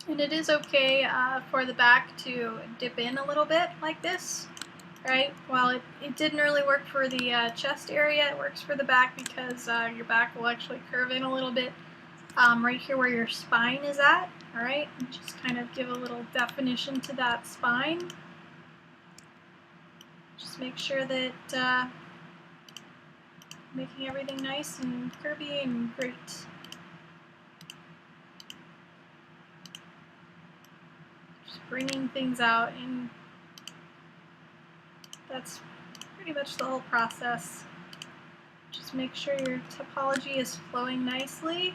And it is okay for the back to dip in a little bit like this, right? While it didn't really work for the chest area, it works for the back because your back will actually curve in a little bit right here where your spine is at, all right? And just kind of give a little definition to that spine. Just make sure that making everything nice and curvy and great. Just bringing things out, and that's pretty much the whole process. Just make sure your topology is flowing nicely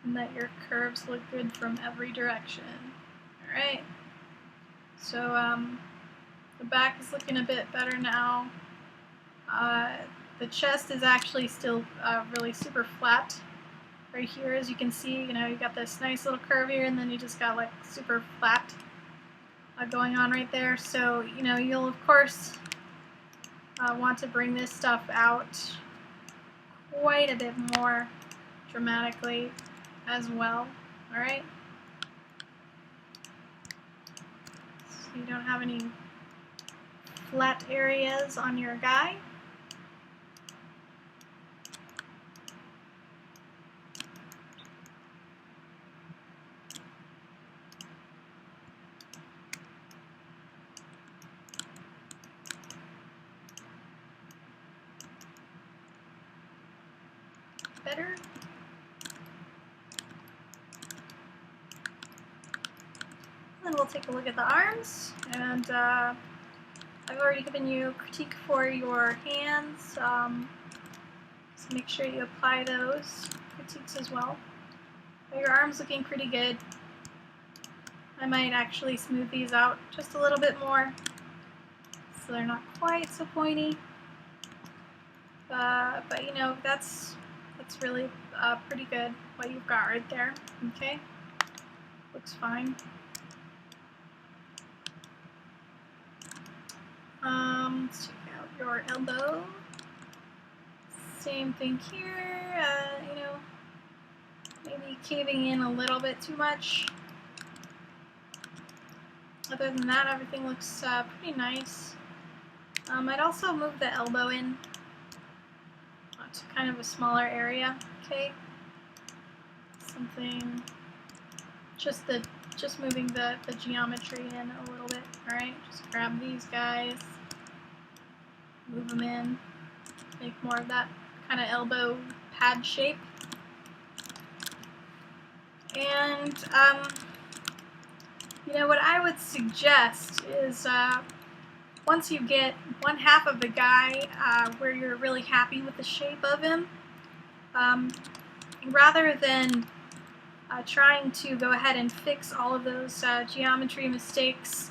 and that your curves look good from every direction. Alright, so the back is looking a bit better now. The chest is actually still really super flat right here, as you can see. You know, you got this nice little curve here, and then you just got like super flat going on right there. So, you know, you'll of course want to bring this stuff out quite a bit more dramatically as well. Alright? So you don't have any flat areas on your guy. Better. Then we'll take a look at the arms, and I've already given you a critique for your hands, so make sure you apply those critiques as well. But your arm's looking pretty good. I might actually smooth these out just a little bit more so they're not quite so pointy. But you know, that's really pretty good what you've got right there. Okay, looks fine. Let's check out your elbow. Same thing here. You know, maybe caving in a little bit too much. Other than that, everything looks pretty nice. I'd also move the elbow in to kind of a smaller area. Okay, something. Just moving the geometry in a little bit. All right, just grab these guys, move them in, make more of that kind of elbow pad shape. And you know, what I would suggest is once you get one half of the guy where you're really happy with the shape of him, rather than trying to go ahead and fix all of those geometry mistakes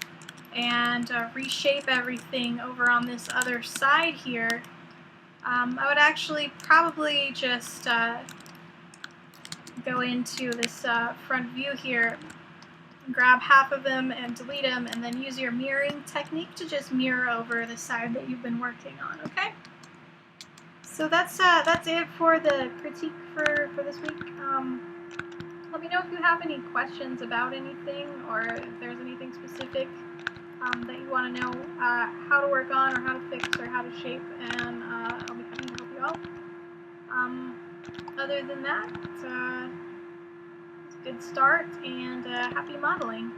and reshape everything over on this other side here, I would actually probably just go into this front view here, grab half of them and delete them, and then use your mirroring technique to just mirror over the side that you've been working on. Okay? So that's it for the critique for this week. Let me know if you have any questions about anything, or if there's anything specific that you want to know how to work on, or how to fix, or how to shape, and I'll be happy to help you out. Other than that, it's a good start, and happy modeling.